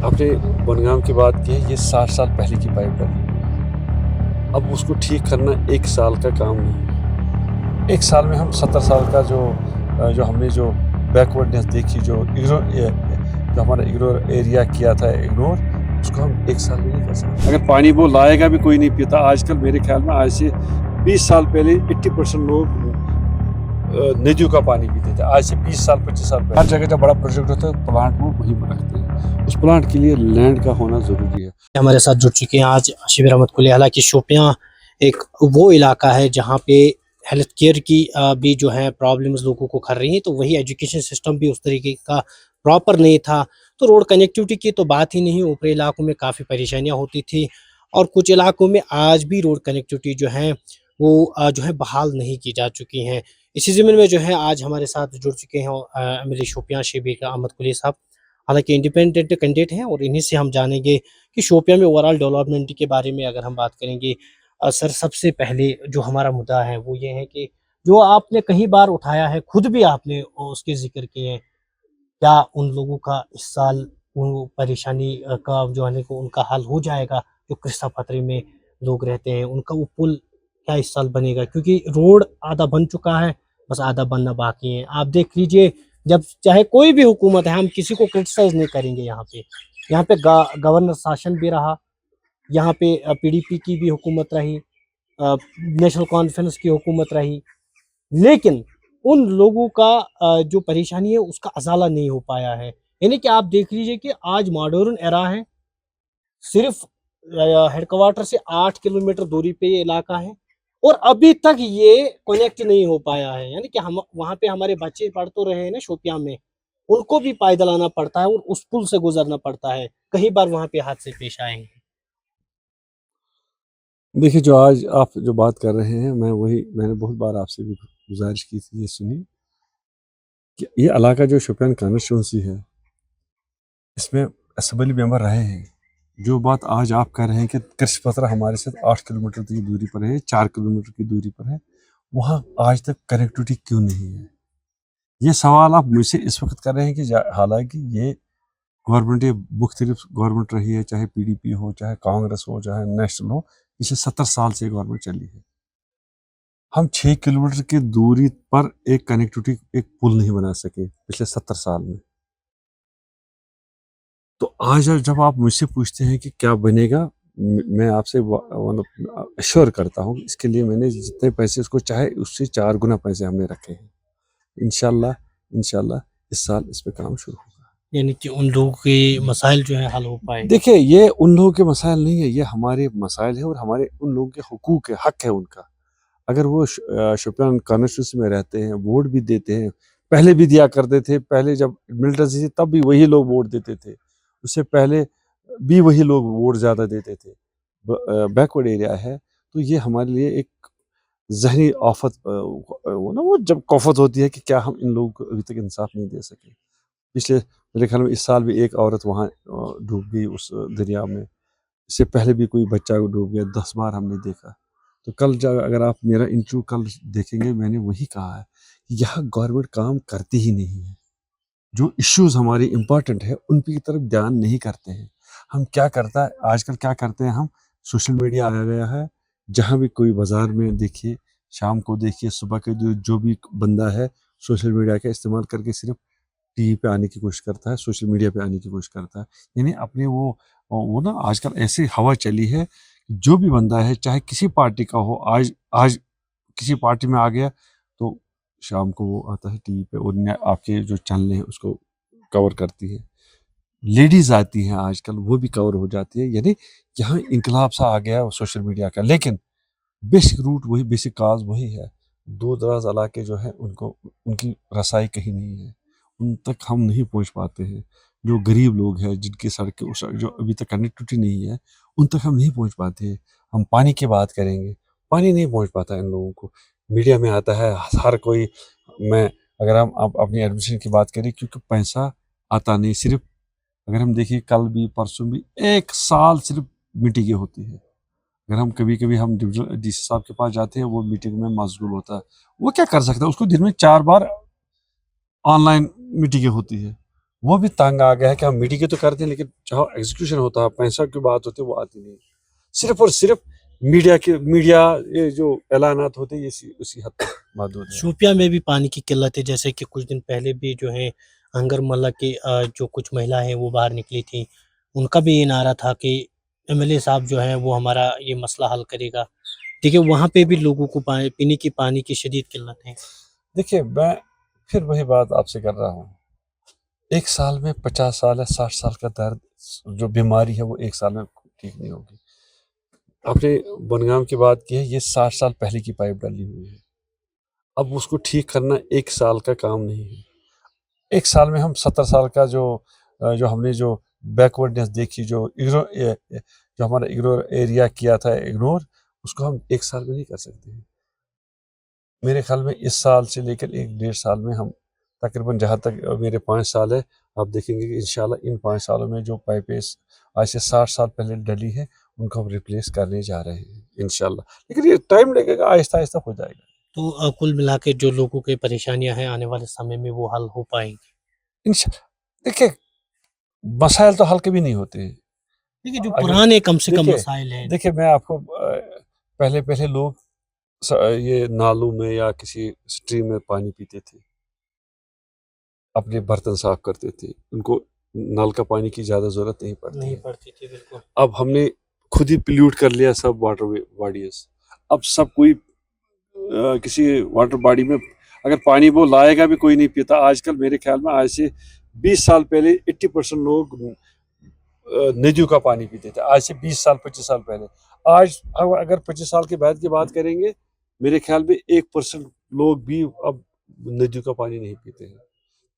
آپ نے بنگام کی بات کی ہے، یہ 60 سال پہلے کی پائپ لائن ہے۔ اب اس کو ٹھیک کرنا 1 سال کا کام نہیں ہے۔ 1 سال میں ہم 70 سال کا جو ہم نے جو بیکورڈنیس دیکھی، جو ہمارا اگنور ایریا کیا تھا اگنور، اس کو ہم 1 سال میں نہیں کر سکتے۔ اگر پانی وہ لائے گا بھی کوئی نہیں پیتا۔ آج کل میرے خیال میں آج سے 20 سال پہلے 80% لوگ ندیوں کا پانی پیتے تھے۔ آج سے 20 سال 25 سال پہلے ہر جگہ جب بڑا پروجیکٹ ہوتا ہے پلانٹ وہ وہیں پر رکھتے ہیں۔ اس پلانٹ کے لیے لینڈ کا ہونا ضروری ہے۔ ہمارے ساتھ جڑ چکے ہیں آج شبیر احمد کلی۔ حالانکہ شوپیاں ایک وہ علاقہ ہے جہاں پہ ہیلتھ کیئر کی بھی جو ہے پرابلمز لوگوں کو کر رہی ہیں، تو وہی ایجوکیشن سسٹم بھی اس طریقے کا پراپر نہیں تھا، تو روڈ کنیکٹیوٹی کی تو بات ہی نہیں۔ اوپری علاقوں میں کافی پریشانیاں ہوتی تھی، اور کچھ علاقوں میں آج بھی روڈ کنیکٹیوٹی جو ہے وہ جو ہے بحال نہیں کی جا چکی ہیں۔ اسی ضمن میں جو ہے آج ہمارے ساتھ جڑ چکے ہیں ایم شوپیاں شبیر احمد کلی صاحب، حالانکہ انڈیپینڈنٹ کینڈیڈیٹ ہیں، اور انہی سے ہم جانیں گے کہ شوپیاں میں اوورال ڈیولپمنٹ کے بارے میں اگر ہم بات کریں گے۔ سر، سب سے پہلے جو ہمارا مدعا ہے وہ یہ ہے کہ جو آپ نے کئی بار اٹھایا ہے، خود بھی آپ نے اس کے ذکر کیے ہیں، کیا ان لوگوں کا اس سال وہ پریشانی کا جو ہے ان کا حل ہو جائے گا؟ جو کرسا پتری میں لوگ رہتے ہیں ان کا وہ پل کیا اس سال بنے گا؟ کیونکہ روڈ آدھا بن چکا ہے، بس آدھا بننا باقی ہے۔ آپ دیکھ لیجئے، جب چاہے کوئی بھی حکومت ہے، ہم کسی کو کرٹیسائز نہیں کریں گے، یہاں پہ گورنر شاشن بھی رہا، یہاں پہ پی ڈی پی کی بھی حکومت رہی، نیشنل کانفرنس کی حکومت رہی، لیکن ان لوگوں کا جو پریشانی ہے اس کا ازالہ نہیں ہو پایا ہے۔ یعنی کہ آپ دیکھ لیجئے کہ آج ماڈرن ایرا ہے، صرف ہیڈ کوارٹر سے 8 کلومیٹر دوری پہ یہ علاقہ ہے، اور ابھی تک یہ کنیکٹ نہیں ہو پایا ہے۔ یعنی کہ ہم وہاں پہ ہمارے بچے پڑھ تو رہے ہیں نا شوپیاں میں، ان کو بھی پائدل آنا پڑتا ہے اور اس پل سے گزرنا پڑتا ہے، کئی بار وہاں پہ حادثے پیش آئے ہیں۔ دیکھیے، جو آج آپ جو بات کر رہے ہیں، میں نے بہت بار آپ سے بھی گزارش کی تھی، یہ سنی کہ یہ علاقہ جو شوپیان کانسٹیچوئنسی ہے، اس میں اسمبلی ممبر رہے ہیں۔ جو بات آج آپ کر رہے ہیں کہ کرش پترا ہمارے ساتھ 8 کلومیٹر کی دوری پر ہے، 4 کلومیٹر کی دوری پر ہے، وہاں آج تک کنیکٹیوٹی کیوں نہیں ہے؟ یہ سوال آپ مجھ سے اس وقت کر رہے ہیں کہ حالانکہ یہ گورنمنٹ مختلف گورنمنٹ رہی ہے، چاہے پی ڈی پی ہو، چاہے کانگریس ہو، چاہے نیشنل ہو، پچھلے 70 سال سے گورنمنٹ چلی ہے۔ ہم 6 کلومیٹر کی دوری پر ایک کنیکٹیوٹی، ایک پل نہیں بنا سکے پچھلے 70 سال میں۔ تو آج جب آپ مجھ سے پوچھتے ہیں کہ کیا بنے گا، میں آپ سے ایشور کرتا ہوں کہ اس کے لیے میں نے جتنے پیسے اس کو چاہے اس سے 4 گنا پیسے ہم نے رکھے ہیں۔ انشاءاللہ اس سال اس پہ کام شروع ہوگا۔ یعنی کہ ان لوگوں کے مسائل جو ہے حل ہو پائے۔ دیکھیں، یہ ان لوگوں کے مسائل نہیں ہے، یہ ہمارے مسائل ہیں، اور ہمارے ان لوگوں کے حقوق ہے، حق ہے ان کا۔ اگر وہ شوپیان کانسٹیچوئنسی میں رہتے ہیں، ووٹ بھی دیتے ہیں، پہلے بھی دیا کرتے تھے، پہلے جب ملٹنسی تھی تب بھی وہی لوگ ووٹ دیتے تھے، اس سے پہلے بھی وہی لوگ ووٹ زیادہ دیتے تھے۔ بیکورڈ ایریا ہے، تو یہ ہمارے لیے ایک ذہنی آفت، وہ جب کوفت ہوتی ہے کہ کیا ہم ان لوگوں کو ابھی تک انصاف نہیں دے سکے۔ پچھلے میرے خیال میں اس سال بھی ایک عورت وہاں ڈوب گئی اس دریا میں، اس سے پہلے بھی کوئی بچہ ڈوب گیا، 10 بار ہم نے دیکھا۔ تو کل اگر آپ میرا انٹرویو کل دیکھیں گے، میں نے وہی کہا ہے کہ یہاں گورنمنٹ کام کرتی ہی نہیں ہے، جو ایشوز ہماری امپورٹنٹ ہے ان کی طرف دھیان نہیں کرتے ہیں۔ ہم کیا کرتا ہے آج کل، کیا کرتے ہیں ہم، سوشل میڈیا آیا گیا ہے، جہاں بھی کوئی بازار میں دیکھیے، شام کو دیکھیے، صبح کے جو بھی بندہ ہے سوشل میڈیا کا استعمال کر کے صرف ٹی وی پہ آنے کی کوشش کرتا ہے، سوشل میڈیا پہ آنے کی کوشش کرتا ہے۔ یعنی اپنے وہ نا آج کل ایسی ہوا چلی ہے، جو بھی بندہ ہے چاہے کسی پارٹی کا ہو، آج کسی پارٹی میں آ گیا تو شام کو وہ آتا ہے ٹی وی پہ، اور آپ کے جو چینل ہیں اس کو کور کرتی ہے۔ لیڈیز آتی ہیں آج کل، وہ بھی کور ہو جاتی ہے۔ یعنی یہاں انقلاب سا آ گیا سوشل میڈیا کا، لیکن بیسک روٹ وہی، بیسک کاز وہی ہے۔ دور دراز علاقے جو ہیں ان کی رسائی کہیں نہیں ہے، ان تک ہم نہیں پہنچ پاتے ہیں۔ جو غریب لوگ ہیں، جن کی سڑکیں جو ابھی تک کنیکٹیوٹی نہیں ہے، ان تک ہم نہیں پہنچ پاتے ہیں۔ ہم پانی کی بات کریں گے، پانی نہیں پہنچ پاتا ان لوگوں کو۔ میڈیا میں آتا ہے ہر کوئی، اگر ہم اپنی ایڈمیشن کی بات کریں، کیونکہ پیسہ آتا نہیں، صرف اگر ہم دیکھیں کل بھی پرسوں بھی 1 سال صرف میٹنگیں ہوتی ہے۔ اگر ہم کبھی ہم ڈی سی صاحب کے پاس جاتے ہیں، وہ میٹنگ میں مشغول ہوتا ہے، وہ کیا کر سکتا ہے؟ اس کو دن میں 4 بار آن لائن میٹنگیں ہوتی ہے، وہ بھی تنگ آ گیا ہے کہ ہم میٹنگ کی تو کرتے ہیں لیکن جہاں ایگزیکیوشن ہوتا ہے پیسہ کی بات ہوتی ہے وہ آتی نہیں، صرف اور صرف میڈیا یہ جو اعلانات ہوتے ہیں یہ اسی حد تک محدود ہے۔ شوپیاں میں بھی پانی کی قلت ہے، جیسے کہ کچھ دن پہلے بھی جو ہے انگر ملا کی جو کچھ مہیلا ہیں وہ باہر نکلی تھیں، ان کا بھی یہ نعرہ تھا کہ ایم ایل اے صاحب جو ہیں وہ ہمارا یہ مسئلہ حل کرے گا، ٹھیک ہے، وہاں پہ بھی لوگوں کو پینے کی پانی کی شدید قلت ہے۔ دیکھیے میں پھر وہی بات آپ سے کر رہا ہوں، ایک سال میں 50 سال یا 60 سال کا درد جو بیماری ہے وہ ایک سال میں ٹھیک نہیں ہوگی۔ آپ نے بنگام کی بات کی ہے، یہ 60 سال پہلے کی پائپ ڈلی ہوئی ہے، اب اس کو ٹھیک کرنا ایک سال کا کام نہیں ہے۔ ایک سال میں ہم 70 سال کا جو ہم نے جو بیکورڈنیس دیکھی، جو ہمارا اگنور ایریا کیا تھا اگنور، اس کو ہم ایک سال میں نہیں کر سکتے ہیں۔ میرے خیال میں اس سال سے لے کر 1-1.5 سال میں ہم تقریباً، جہاں تک میرے 5 سال ہے، آپ دیکھیں گے کہ انشاءاللہ ان 5 سالوں میں جو پائپیں آج سے 60 سال پہلے ڈلی ہے ان کو ہم ریپلیس کرنے جا رہے ہیں انشاءاللہ، لیکن یہ ٹائم لگے گا، آہستہ آہستہ ہو جائے گا تو کل ملا کے جو لوگوں کی پریشانیاں ہیں آنے والے سمے میں وہ حل ہو پائیں گی؟ دیکھیں مسائل تو حل کبھی نہیں ہوتے ہیں، دیکھیے جو پرانے کم سے کم دیکھیے مسائل ہیں، دیکھیے میں آپ کو پہلے لوگ یہ نالوں میں یا کسی اسٹریم میں پانی پیتے تھے، اپنے برتن صاف کرتے تھے، ان کو نل کا پانی کی زیادہ ضرورت نہیں پڑتی تھی بالکل۔ اب ہم نے خود ہی پلیوٹ کر لیا سب واٹر باڈیز، اب سب کوئی کسی واٹر باڈی میں اگر پانی وہ لائے گا بھی کوئی نہیں پیتا۔ آج کل میرے خیال میں آج سے 20 سال پہلے 80% لوگ ندیوں کا پانی پیتے تھے، آج سے 20 سال 25 سال پہلے۔ آج اگر 25 سال کے بعد کی بات کریں گے، میرے خیال میں 1% لوگ بھی اب ندیوں کا پانی نہیں پیتے ہیں۔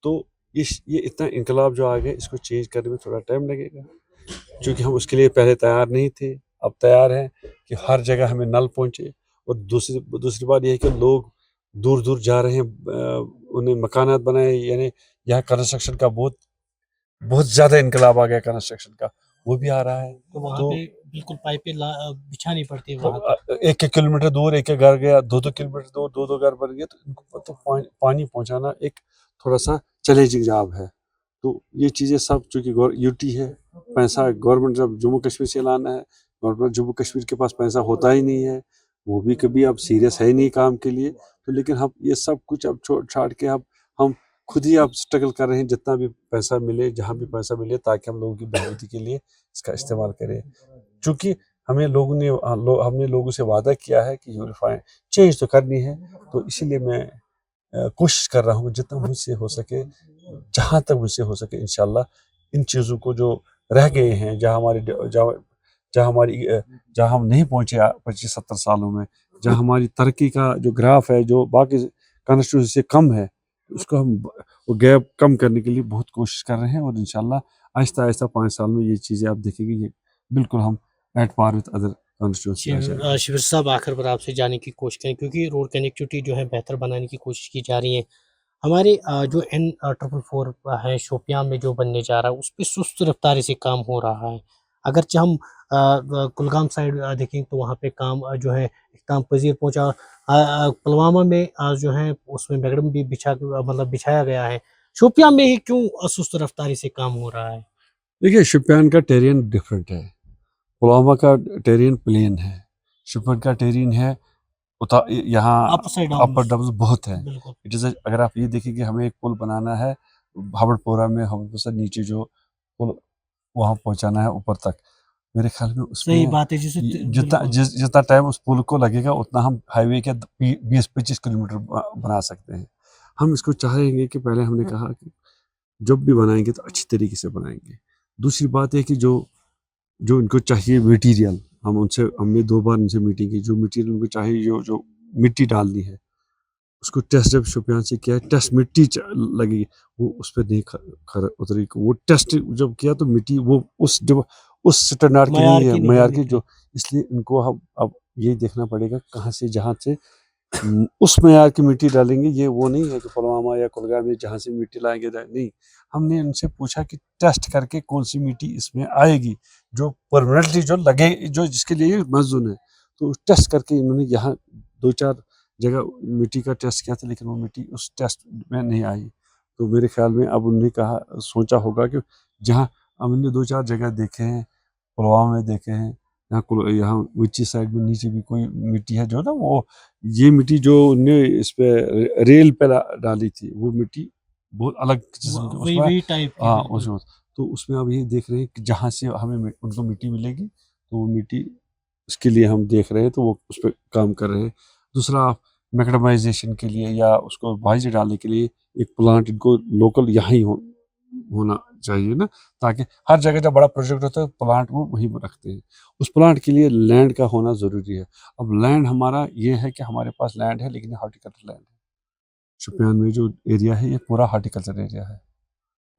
تو یہ اتنا انقلاب جو آ گیا، اس کو چینج کرنے میں تھوڑا ٹائم لگے گا، چونکہ ہم اس کے لیے پہلے تیار نہیں تھے، اب تیار ہیں کہ ہر جگہ ہمیں نل پہنچے۔ اور دوسری بات یہ ہے کہ لوگ دور دور جا رہے ہیں، انہیں مکانات بنائے، یعنی یہاں کنسٹرکشن کا بہت زیادہ انقلاب آ گیا کنسٹرکشن کا، وہ بھی آ رہا ہے۔ تو وہاں پہ بالکل پائپیں بچھانی پڑتی ہے، وہاں 1 کلومیٹر دور ایک گھر گیا، 2 کلومیٹر دور 2 گھر بن گئے، تو ان کو تو پانی پہنچانا ایک تھوڑا سا چیلنجنگ جاب ہے۔ تو یہ چیزیں سب چونکہ یوٹی ہے، پیسہ گورنمنٹ جب جموں کشمیر سے لانا ہے، گورنمنٹ جموں کشمیر کے پاس پیسہ ہوتا ہی نہیں ہے، وہ بھی کبھی اب سیریس ہے ہی نہیں کام کے لیے، تو لیکن ہم یہ سب کچھ اب چھاڑ کے اب ہم خود ہی اب اسٹرگل کر رہے ہیں، جتنا بھی پیسہ ملے، جہاں بھی پیسہ ملے، تاکہ ہم لوگوں کی بہبودی کے لیے اس کا استعمال کریں۔ چونکہ ہم نے لوگوں سے وعدہ کیا ہے کہ یونیفائی چینج تو کرنی ہے، تو اسی لیے میں کوشش کر رہا ہوں جتنا مجھ سے ہو سکے، جہاں تک مجھ سے ہو سکے انشاءاللہ ان چیزوں کو جو رہ گئے ہیں، جہاں ہم نہیں پہنچے 25-70 سالوں میں، جہاں ہماری ترقی کا جو گراف ہے جو باقی کانسٹیٹیوشن سے کم ہے، اس کو ہم وہ گیپ کم کرنے کے لیے بہت کوشش کر رہے ہیں، اور انشاءاللہ آہستہ آہستہ 5 سال میں یہ چیزیں آپ دیکھیں گے، یہ بالکل ہم at par with other constitution. Shabbir صاحب آخر پر آپ سے جانے کی کوشش کریں، کیونکہ روڈ کنیکٹیوٹی جو ہے بہتر بنانے کی کوشش کی جا رہی ہے۔ ہمارے جو N444 ہے شوپیاں میں جو بننے جا رہا ہے، اس پہ سست رفتاری سے کام ہو رہا ہے، اگرچہ ہم کلگام سائڈ دیکھیں تو وہاں پہ کام جو ہے اختتام پذیر پہنچا، پلوامہ میں جو ہے اس میں میگڈم بھی بچھایا گیا ہے، شوپیاں میں ہی کیوں سست رفتاری سے کام ہو رہا ہے؟ دیکھیے شوپیان کا ٹیرین ڈفرینٹ ہے، پلوامہ کا ٹیرین پلین ہے، شوپیان کا ٹیرین ہے یہاں اپر ڈاؤن بہت ہے۔ اگر آپ یہ دیکھیں کہ ہمیں ایک پل بنانا ہے ہاوڑ پورہ میں، ہاوڑ پورہ سے نیچے جو پل وہاں پہنچانا ہے اوپر تک، میرے خیال میں اس میں جتنا ٹائم اس پل کو لگے گا اتنا ہم ہائی وے کے 20-25 کلومیٹر بنا سکتے ہیں۔ ہم اس کو چاہیں گے کہ پہلے ہم نے کہا کہ جب بھی بنائیں گے تو اچھی طریقے سے بنائیں گے۔ دوسری بات ہے کہ جو ان کو چاہیے میٹیریل، ہم نے 2 بار ان سے میٹنگ کی، جو میٹیریل ان کو چاہیے، جو مٹی ڈالنی ہے، اس کو ٹیسٹ جب شوپیان سے کیا ہے، ٹیسٹ مٹی لگی، وہ اس پہ نہیں اتری، وہ ٹیسٹ جب کیا تو مٹی وہ اس سٹینڈرڈ کی نہیں ہے، معیار کی، جو اس لیے ان کو اب یہ دیکھنا پڑے گا کہاں سے جہاں سے اس معیار کی مٹی ڈالیں گے۔ یہ وہ نہیں ہے کہ پلوامہ یا کلگام میں جہاں سے مٹی لائیں گے، نہیں، ہم نے ان سے پوچھا کہ ٹیسٹ کر کے کون سی مٹی اس میں آئے گی جو پرماننٹلی جو لگے، جو جس کے لیے منظور ہے، تو ٹیسٹ کر کے انہوں نے یہاں 2-4 جگہ مٹی کا ٹیسٹ کیا تھا، لیکن وہ مٹی اس ٹیسٹ میں نہیں آئی، تو میرے خیال میں اب انہوں نے کہا سوچا ہوگا کہ جہاں ہم نے 2-4 جگہ دیکھے ہیں، پلوامہ میں دیکھے ہیں، یہاں وچی سائڈ میں نیچے بھی کوئی مٹی ہے جو نا وہ یہ مٹی جو انہوں نے اس پہ ریل پہ ڈالی تھی وہ مٹی بہت الگ قسم کی اس میں وہی ٹائپ کی ہاں بالکل۔ تو اس میں اب یہ دیکھ رہے ہیں کہ جہاں سے ہمیں ان کو مٹی ملے گی تو وہ مٹی اس کے لیے ہم دیکھ رہے ہیں تو وہ اس پہ کام کر رہے ہیں۔ دوسرا میکڈمائزیشن کے لیے یا اس کو بھائی ڈالنے کے لیے ایک پلانٹ ان کو لوکل یہاں ہی ہونا چاہیے نا، تاکہ ہر جگہ جب بڑا پروجیکٹ ہوتا ہے پلانٹ وہ وہیں پر رکھتے ہیں۔ اس پلانٹ کے لیے لینڈ کا ہونا ضروری ہے۔ اب لینڈ ہمارا یہ ہے کہ ہمارے پاس لینڈ ہے لیکن ہارٹیکلچر لینڈ ہے۔ شوپیان میں جو ایریا ہے یہ پورا ہارٹیکلچر ایریا ہے،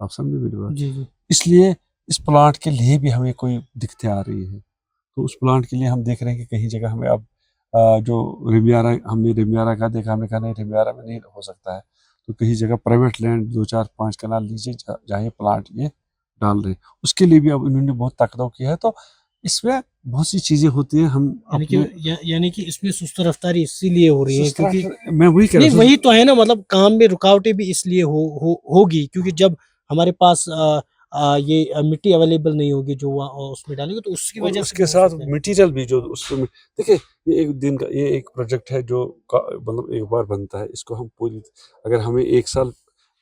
آپ سمجھے میری بات؟ جی جی اس لیے اس پلانٹ کے لیے بھی ہمیں کوئی دقتیں آ رہی ہے، تو اس پلانٹ کے لیے ہم دیکھ رہے ہیں کہ کہیں جگہ ہمیں اب جو ریمیارا ہم نے ریمیارا کا دیکھا، ہم نے کہا نہیں ریمیارا میں نہیں ہو سکتا ہے، تو کہیں جگہ پرائیویٹ لینڈ 2-4-5 کنال لیجیے جہاں یہ پلانٹ یہ ڈال رہے ہیں۔ اس کے لیے بھی اب انہوں نے بہت تقدو کیا ہے، تو اس میں بہت سی چیزیں ہوتی ہیں ہم یعنی کہ اس میں سست رفتاری اسی لیے ہو رہی ہے کیونکہ میں وہی کہہ نہیں رہا وہی تو ہے نا، مطلب کام میں رکاوٹیں بھی اس لیے ہوگی کیونکہ جب ہمارے پاس یہ مٹی اویلیبل نہیں ہوگی جو اس میں ڈالیں گے تو اس کی وجہ اس سے کے ساتھ مٹیریل بھی جو اس میں دیکھیں یہ ایک دن کا یہ ایک پروجیکٹ ہے جو مطلب ایک بار بنتا ہے، اس کو ہم پوری اگر ہمیں 1 سال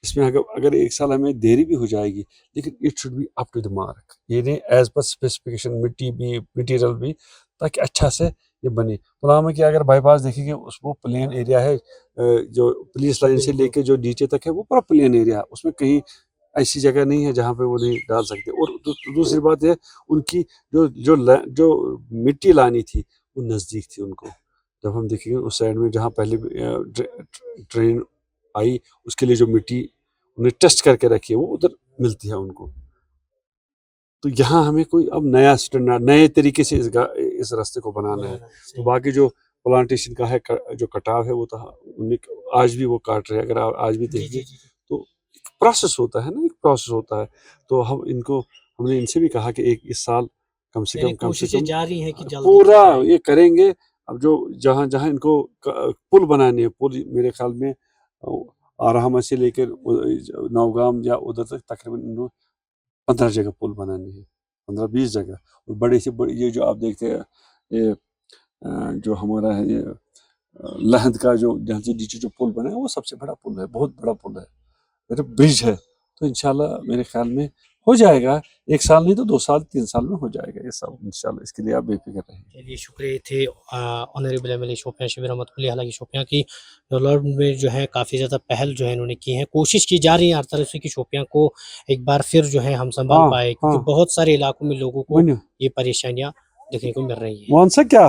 اس میں اگر 1 سال ہمیں دیری بھی ہو جائے گی لیکن it should be up to the mark, یہ نہیں ایز پر اسپیسیفکیشن مٹی بھی مٹیریل بھی، تاکہ اچھا سے یہ بنے۔ پلوامہ کی اگر بائی پاس دیکھیں گے اس وہ پلین ایریا ہے، جو پولیس لائن سے لے کے جو نیچے تک ہے وہ پورا پلین ایریا ہے، اس میں کہیں ایسی جگہ نہیں ہے جہاں پہ وہ نہیں ڈال سکتے۔ اور دوسری بات یہ ان کی جو مٹی لانی تھی وہ نزدیک تھی ان کو، جب ہم دیکھیں گے اس سائڈ میں جہاں پہلے ٹرین آئی اس کے لیے جو مٹی انہیں ٹیسٹ کر کے رکھی ہے وہ ادھر ملتی ہے ان کو، تو یہاں ہمیں کوئی اب نیا اسٹینڈرڈ نئے طریقے سے اس راستے کو بنانا ہے۔ تو باقی جو پلانٹیشن کا ہے جو کٹاؤ ہے وہ تو آج بھی وہ کاٹ رہے ہیں، اگر آپ آج بھی دیکھیے تو پروسیس ہوتا ہے نا، ایک پروسیس ہوتا ہے، تو ہم نے ان سے بھی کہا کہ اس سال کم سے کم کوششیں جاری ہیں کہ جلدی پورا یہ کریں گے۔ اب جو جہاں ان کو پل بنانے ہیں، پل میرے خیال میں آراہمہ سے لے کر نوگام یا ادھر تک تقریباً 15 جگہ پل بنانی ہے، 15-20 جگہ، اور بڑے سے بڑے یہ جو آپ دیکھتے ہیں یہ جو ہمارا ہے یہ لہند کا جو جہاں سے نیچے جو پل بنا ہے وہ سب سے بڑا پل ہے، بہت بڑا پل ہے، برج ہے، تو انشاءاللہ میرے خیال میں ہو جائے گا، 1 سال نہیں تو 2 سال 3 سال میں ہو جائے گا یہ سب انشاءاللہ، اس کے لیے آپ بے فکر رہیں۔ چلیے شکریہ تھے honourable M L A Shopian Shabir Ahmad Quli. حالانکہ شوپیاں کی ڈیولپمنٹ میں جو ہے کافی زیادہ پہل جو ہے انہوں نے کی ہے، کوشش کی جا رہی ہے ہر طرف سے کہ شوپیاں کو ایک بار پھر جو ہے ہم سنبھال پائے، کیونکہ بہت سارے علاقوں میں لوگوں کو یہ پریشانیاں دیکھنے کو مل رہی ہیں۔ کیا